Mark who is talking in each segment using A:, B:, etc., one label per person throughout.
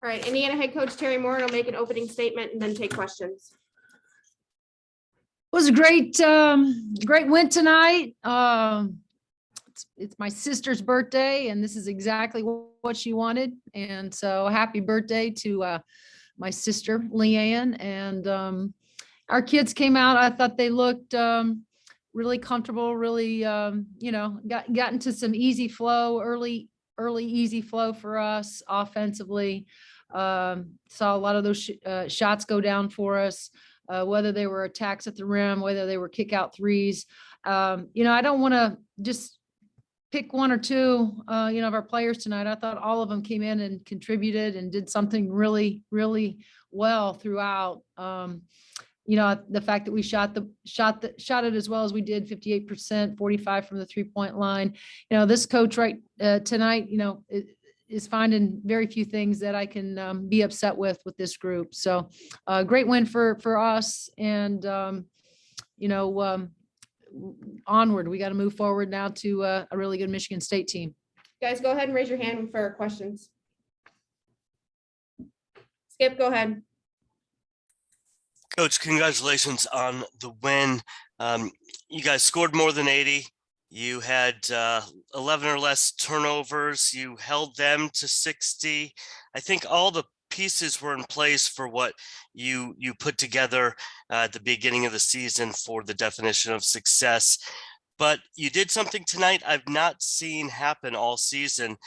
A: All right, Indiana head coach Terry Moore will make an opening statement and then take questions.
B: It was a great win tonight. It's my sister's birthday, and this is exactly what she wanted. And so happy birthday to my sister, Leanne. And our kids came out. I thought they looked really comfortable, really, got into some easy flow, early easy flow for us offensively. Saw a lot of those shots go down for us, whether they were attacks at the rim, whether they were kick out threes. I don't want to just pick one or two, of our players tonight. I thought all of them came in and contributed and did something really, really well throughout. The fact that we shot it as well as we did, 58%, 45 from the 3-point line. This coach tonight, is finding very few things that I can be upset with this group. So great win for us. And, onward, we got to move forward now to a really good Michigan State team.
A: Guys, go ahead and raise your hand for questions. Skip, go ahead.
C: Coach, congratulations on the win. You guys scored more than 80. You had 11 or less turnovers. You held them to 60. I think all the pieces were in place for what you put together at the beginning of the season for the definition of success. But you did something tonight I've not seen happen all season.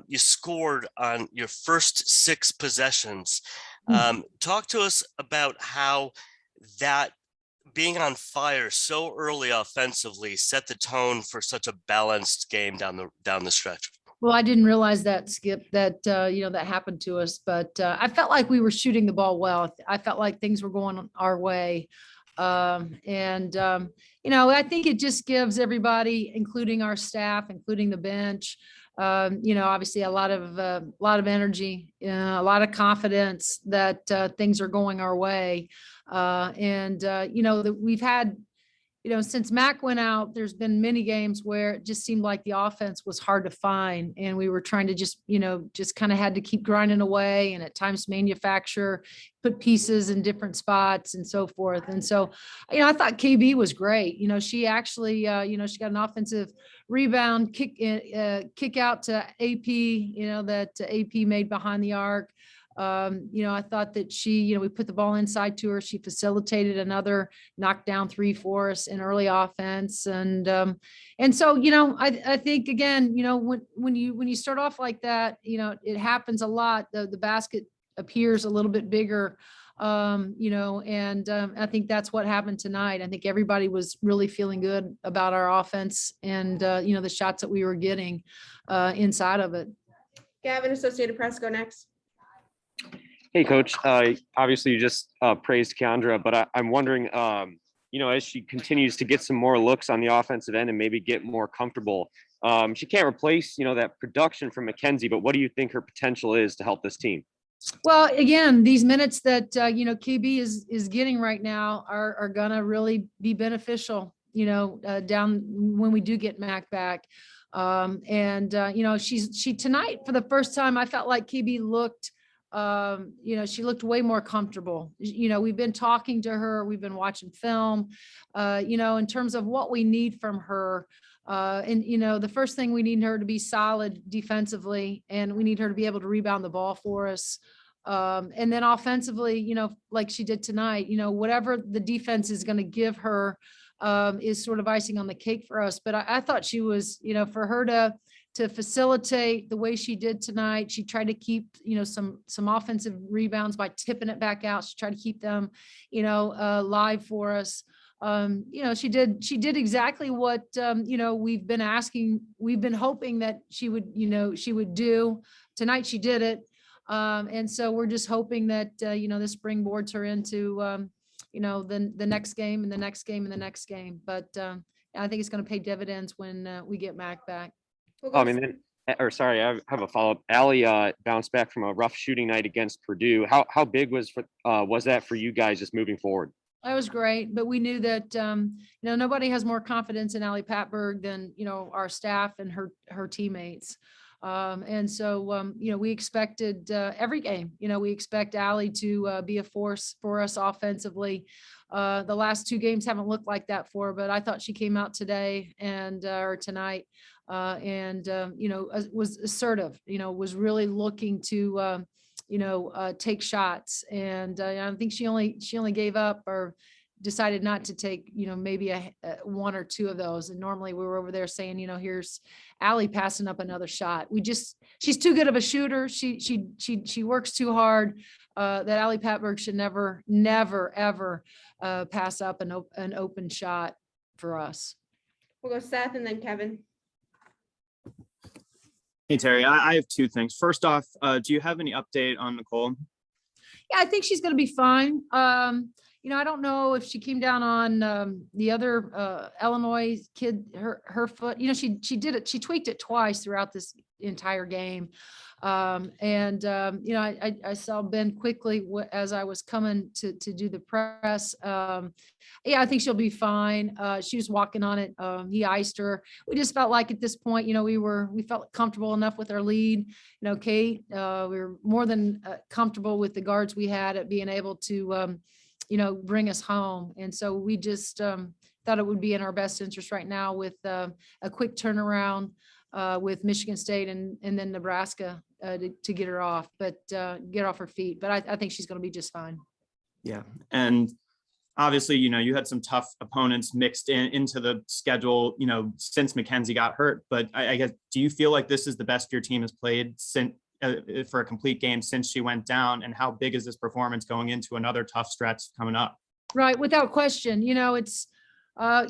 C: You scored on your first 6 possessions. Talk to us about how that being on fire so early offensively set the tone for such a balanced game down the stretch.
B: Well, I didn't realize that, Skip, that that happened to us, but I felt like we were shooting the ball well. I felt like things were going our way. I think it just gives everybody, including our staff, including the bench, obviously a lot of energy, a lot of confidence that things are going our way. That we've had, since Mac went out, there's been many games where it just seemed like the offense was hard to find. And we were trying to just kind of had to keep grinding away and at times manufacture, put pieces in different spots and so forth. And so, I thought KB was great. She actually, she got an offensive rebound, kick out to AP, that AP made behind the arc. I thought that she, we put the ball inside to her. She facilitated another knockdown 3 for us in early offense. And so, I think again, when you start off like that, it happens a lot. The basket appears a little bit bigger, I think that's what happened tonight. I think everybody was really feeling good about our offense and, the shots that we were getting inside of it.
A: Gavin, Associated Press, go next.
D: Hey, Coach. Obviously, you just praised Keandra, but I'm wondering, as she continues to get some more looks on the offensive end and maybe get more comfortable, she can't replace, that production from Mackenzie, but what do you think her potential is to help this team?
B: Well, again, these minutes that, KB is getting right now are going to really be beneficial, down when we do get Mac back. She tonight, for the first time, I felt like KB looked, she looked way more comfortable. We've been talking to her, we've been watching film, in terms of what we need from her. The first thing, we need her to be solid defensively, and we need her to be able to rebound the ball for us. And then offensively, like she did tonight, whatever the defense is going to give her is sort of icing on the cake for us. But I thought she was, for her to facilitate the way she did tonight. She tried to keep, some offensive rebounds by tipping it back out. She tried to keep them, live for us. She did exactly what, we've been hoping that she would do. Tonight she did it. And so we're just hoping that, this springboards her into, the next game and the next game and the next game. But I think it's going to pay dividends when we get Mac back.
D: I have a follow-up. Allie bounced back from a rough shooting night against Purdue. How big was that for you guys just moving forward?
B: That was great, but we knew that nobody has more confidence in Allie Patberg than our staff and her teammates. And so, we expected every game, we expect Allie to be a force for us offensively. The last two games haven't looked like that for her, but I thought she came out today or tonight and was assertive, was really looking to, take shots. And I think she only gave up or decided not to take, maybe a one or two of those. And normally we were over there saying, here's Allie passing up another shot. She's too good of a shooter. She works too hard. That Allie Patberg should never, ever pass up an open shot for us.
A: We'll go Seth and then Kevin.
E: Hey, Terry, I have two things. First off, do you have any update on Nicole?
B: Yeah, I think she's going to be fine. I don't know if she came down on the other Illinois kid, her foot, she did it. She tweaked it twice throughout this entire game. I saw Ben quickly as I was coming to do the press. Yeah, I think she'll be fine. She was walking on it. He iced her. We just felt like at this point, we felt comfortable enough with our lead. Kate, we were more than comfortable with the guards we had at being able to, bring us home. And so we just thought it would be in our best interest right now with a quick turnaround with Michigan State and then Nebraska to get her off, get off her feet. But I think she's going to be just fine.
E: Yeah. And obviously, you had some tough opponents mixed into the schedule, since Mackenzie got hurt. But I guess, do you feel like this is the best your team has played since for a complete game since she went down? And how big is this performance going into another tough stretch coming up?
B: Right. Without question, it's, I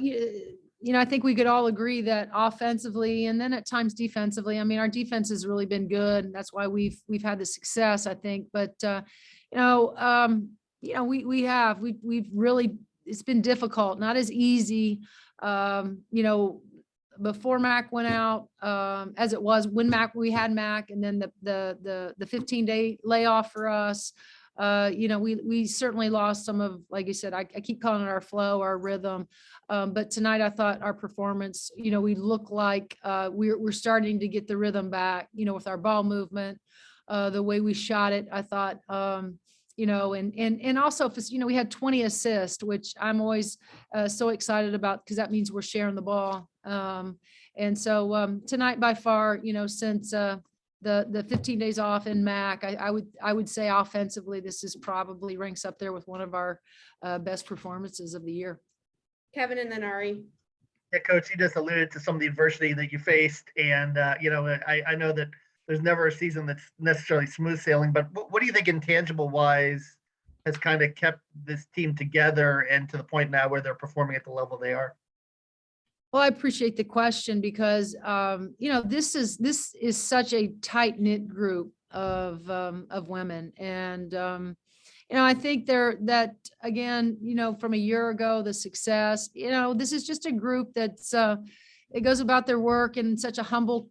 B: think we could all agree that offensively and then at times defensively, our defense has really been good. And that's why we've had the success, I think. But, we've really, it's been difficult, not as easy, before Mac went out, as it was when we had Mac, and then the 15-day layoff for us. We certainly lost some of, like you said, I keep calling it our flow, our rhythm. But tonight I thought our performance, we look like we're starting to get the rhythm back, with our ball movement, the way we shot it. I thought, and also, we had 20 assists, which I'm always so excited about because that means we're sharing the ball. And so tonight by far, since the 15 days off in MAC, I would say offensively, this is probably ranks up there with one of our best performances of the year.
A: Kevin and then Ari.
F: Yeah, Coach, you just alluded to some of the adversity that you faced. And, I know that there's never a season that's necessarily smooth sailing, but what do you think intangible wise has kind of kept this team together and to the point now where they're performing at the level they are?
B: Well, I appreciate the question because, this is such a tight knit group of women. And, I think that again, from a year ago, the success, this is just a group that's, it goes about their work in such a humble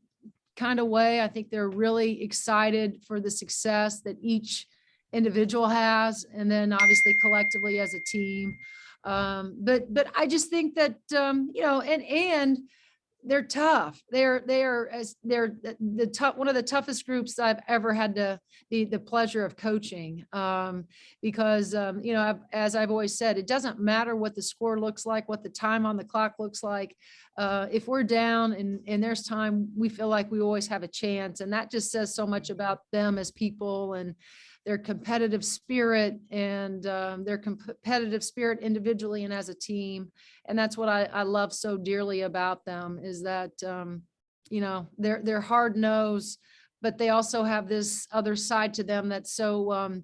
B: kind of way. I think they're really excited for the success that each individual has. And then obviously collectively as a team. But I just think that, and they're tough. They're the tough, one of the toughest groups I've ever had the pleasure of coaching. Because, as I've always said, it doesn't matter what the score looks like, what the time on the clock looks like. If we're down and there's time, we feel like we always have a chance. And that just says so much about them as people and their competitive spirit and their competitive spirit individually and as a team. And that's what I love so dearly about them is that, they're hard nosed, but they also have this other side to them that's so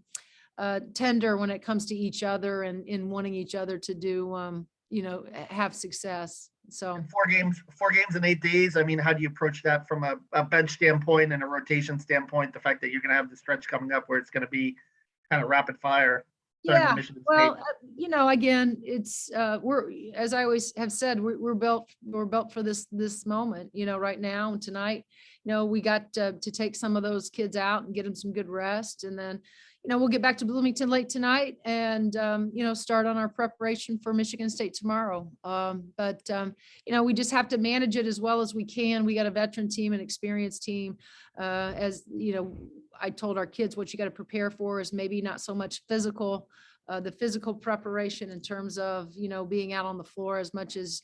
B: tender when it comes to each other and in wanting each other to do, have success. So
F: And 4 games in 8 days. I mean, how do you approach that from a bench standpoint and a rotation standpoint? The fact that you're going to have the stretch coming up where it's going to be kind of rapid fire.
B: yeah, well, again, it's we're, as I always have said, we're built for this moment, right now and tonight. We got to take some of those kids out and get them some good rest, and then we'll get back to Bloomington late tonight and, start on our preparation for Michigan State tomorrow. We just have to manage it as well as we can. We got a veteran team, an experienced team. I told our kids what you got to prepare for is maybe not so much the physical preparation in terms of, being out on the floor as much as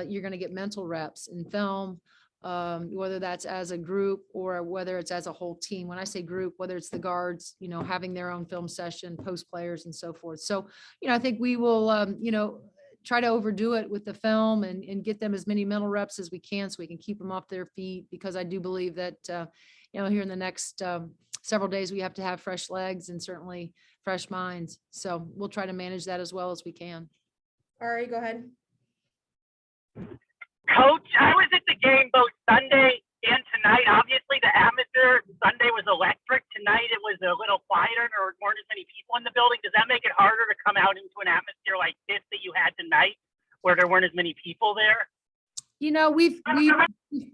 B: you're going to get mental reps in film, whether that's as a group or whether it's as a whole team. When I say group, whether it's the guards, having their own film session, post players and so forth. So, I think we will, try to overdo it with the film and get them as many mental reps as we can so we can keep them off their feet, because I do believe that, here in the next several days, we have to have fresh legs and certainly fresh minds. So we'll try to manage that as well as we can.
A: Ari, go ahead.
G: Coach, I was at the game both Sunday and tonight. Obviously, the atmosphere Sunday was electric. Tonight, it was a little quieter. There weren't as many people in the building. Does that make it harder to come out into an atmosphere like this that you had tonight, where there weren't as many people there?
B: We've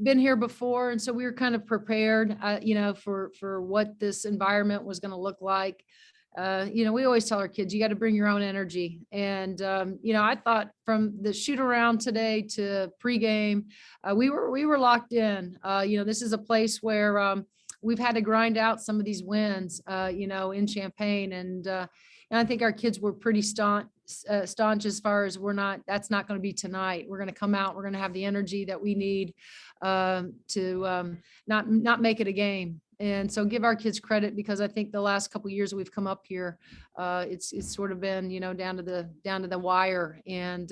B: been here before, and so we were kind of prepared, for what this environment was going to look like. We always tell our kids, you got to bring your own energy. And, I thought from the shoot around today to pregame, we were locked in. This is a place where we've had to grind out some of these wins, in Champaign. And I think our kids were pretty staunch as far as that's not going to be tonight. We're going to come out, we're going to have the energy that we need to not make it a game. And so give our kids credit, because I think the last couple of years we've come up here, it's sort of been, down to the wire. And,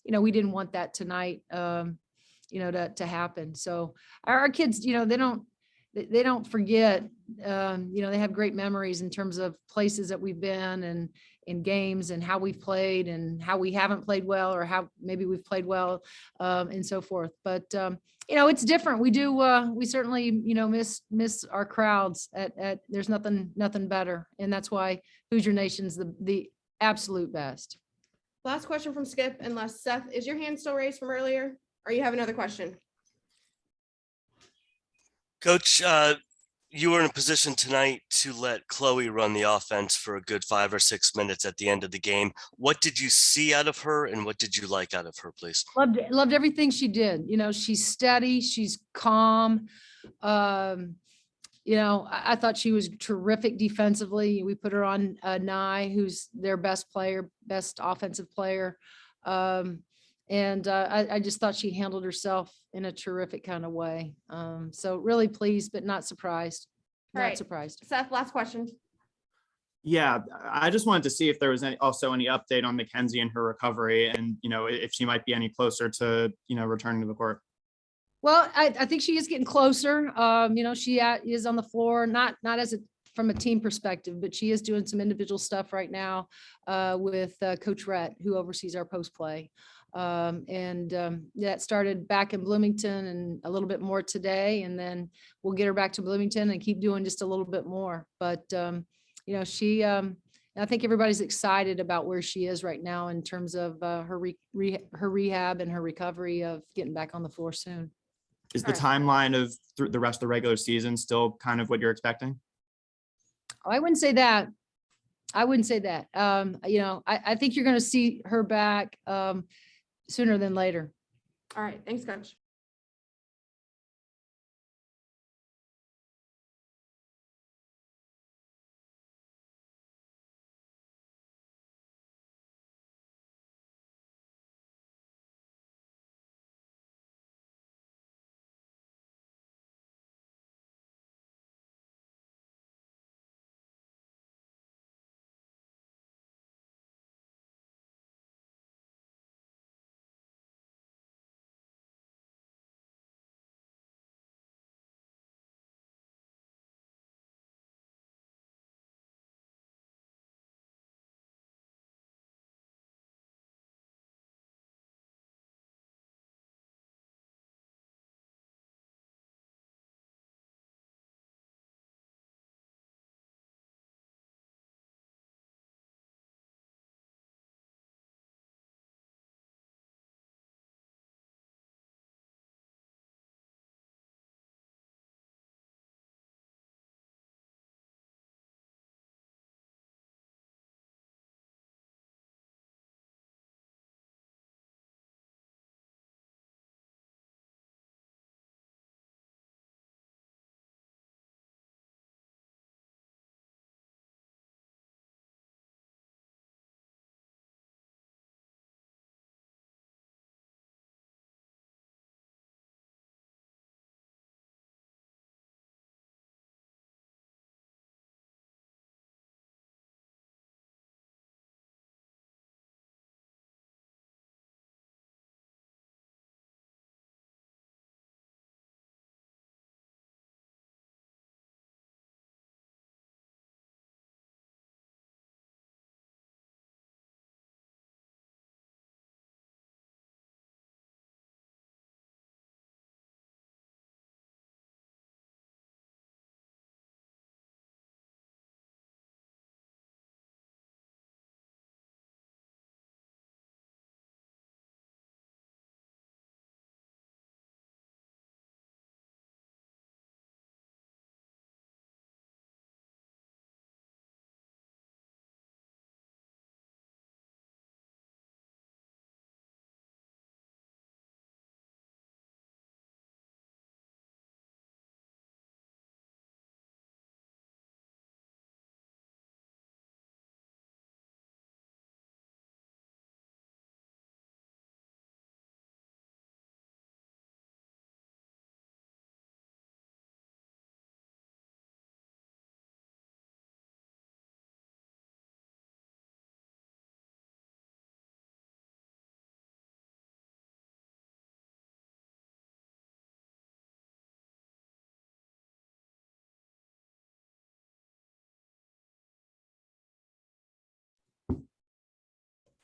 B: we didn't want that tonight, to happen. So our kids, they don't forget, they have great memories in terms of places that we've been and in games and how we've played and how we haven't played well or how maybe we've played well, and so forth. But, it's different. We certainly, miss our crowds there's nothing better. And that's why Hoosier Nation's the absolute best.
A: Last question from Skip, unless Seth, is your hand still raised from earlier? Or you have another question?
C: Coach, you were in a position tonight to let Chloe run the offense for a good 5 or 6 minutes at the end of the game. What did you see out of her, and what did you like out of her, please?
B: Loved everything she did. She's steady, she's calm. I thought she was terrific defensively. We put her on Nye, who's their best offensive player. I just thought she handled herself in a terrific kind of way. So really pleased, but not surprised.
A: All right.
B: Surprised.
A: Seth, last question.
E: Yeah, I just wanted to see if there was any update on Mackenzie and her recovery, and if she might be any closer to returning to the court.
B: Well, I think she is getting closer. She is on the floor, not from a team perspective, but she is doing some individual stuff right now with Coach Rhett, who oversees our post play. That started back in Bloomington and a little bit more today. And then we'll get her back to Bloomington and keep doing just a little bit more. But, I think everybody's excited about where she is right now in terms of her rehab and her recovery of getting back on the floor soon.
E: Is the timeline of the rest of the regular season still kind of what you're expecting?
B: Oh, I wouldn't say that. I think you're going to see her back sooner than later.
A: All right. Thanks, Coach.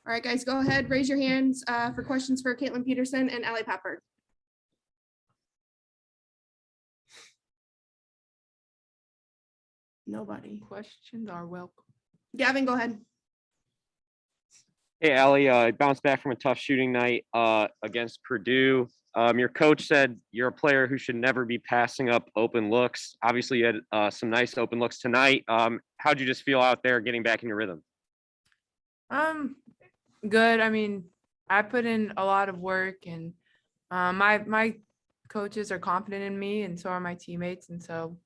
A: All right, guys, go ahead, raise your hands for questions for Caitlin Peterson and Ellie Pepper. Nobody.
H: Questions are welcome.
A: Gavin, go ahead.
D: Hey, Allie, bounced back from a tough shooting night against Purdue. Your coach said you're a player who should never be passing up open looks. Obviously, you had some nice open looks tonight. How'd you just feel out there getting back in your rhythm?
H: Good. I mean, I put in a lot of work, and my coaches are confident in me, and so are my teammates. And so,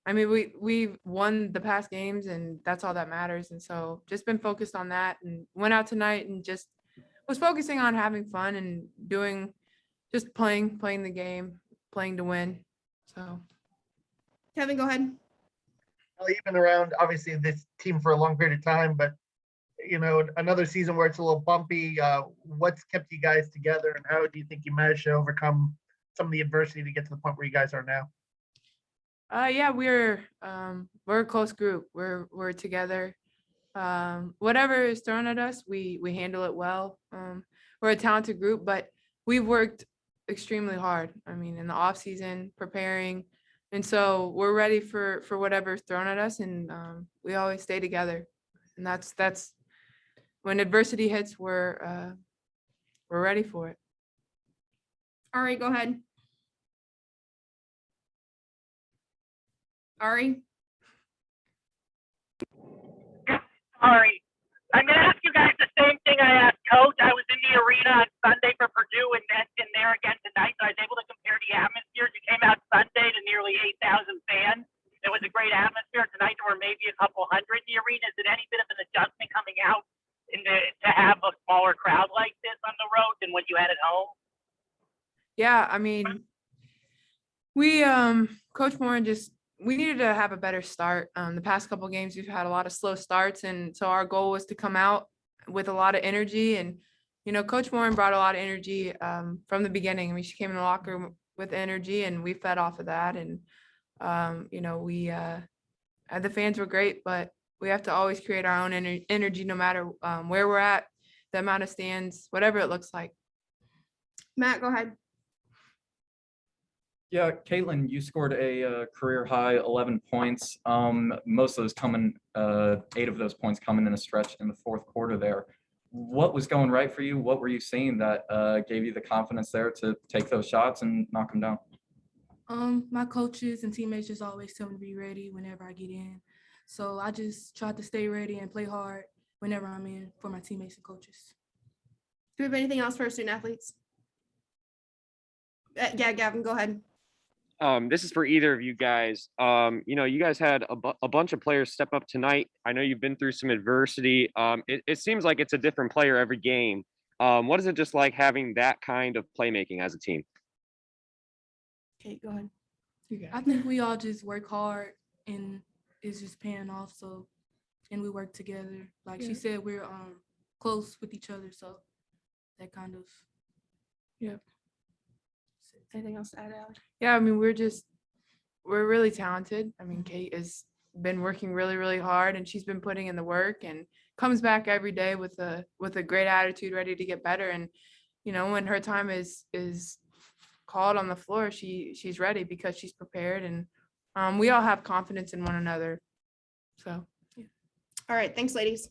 H: I mean, we won the past games, and that's all that matters. And so, just been focused on that, and went out tonight and just was focusing on having fun and just playing the game, playing to win. So,
A: Kevin, go ahead.
F: Well, you've been around, obviously, this team for a long period of time, but another season where it's a little bumpy. What's kept you guys together, and how do you think you managed to overcome some of the adversity to get to the point where you guys are now?
H: Yeah, we're a close group. We're together. Whatever is thrown at us, we handle it well. We're a talented group, but we've worked extremely hard. I mean, in the off season, preparing, and so we're ready for whatever's thrown at us, and we always stay together. And that's when adversity hits, we're ready for it.
A: Ari, go ahead. Ari.
G: Sorry. I'm going to ask you guys the same thing I asked Coach. I was in the arena on Sunday for Purdue and then in there again tonight. So I was able to compare the atmospheres. You came out Sunday to nearly 8,000 fans. It was a great atmosphere. Tonight there were maybe a couple hundred in the arena. Is it any bit of an adjustment coming out to have a smaller crowd like this on the road than what you had at home?
H: Yeah, I mean, we Coach Moore we needed to have a better start. The past couple of games, we've had a lot of slow starts. And so our goal was to come out with a lot of energy. And, Coach Moore brought a lot of energy from the beginning. I mean, she came in the locker room with energy, and we fed off of that. And, the fans were great, but we have to always create our own energy no matter where we're at, the amount of stands, whatever it looks like.
A: Matt, go ahead.
I: Yeah, Caitlin, you scored a career high 11 points. Most of those 8 of those points coming in a stretch in the fourth quarter there. What was going right for you? What were you seeing that gave you the confidence there to take those shots and knock them down?
J: My coaches and teammates just always tell me to be ready whenever I get in. So I just try to stay ready and play hard whenever I'm in for my teammates and coaches.
A: Do we have anything else for our student athletes? Yeah, Gavin, go ahead.
D: This is for either of you guys. You guys had a bunch of players step up tonight. I know you've been through some adversity. It seems like it's a different player every game. What is it just like having that kind of playmaking as a team?
J: Okay, go ahead. I think we all just work hard and it's just paying off. So, and we work together. Like she said, we're close with each other. So that kind of.
H: Yep.
A: Anything else to add, Allie?
H: Yeah, I mean, we're really talented. I mean, Kate has been working really, really hard, and she's been putting in the work and comes back every day with a great attitude, ready to get better. And, when her time is called on the floor, she's ready because she's prepared, and we all have confidence in one another. So, yeah.
A: All right. Thanks, ladies.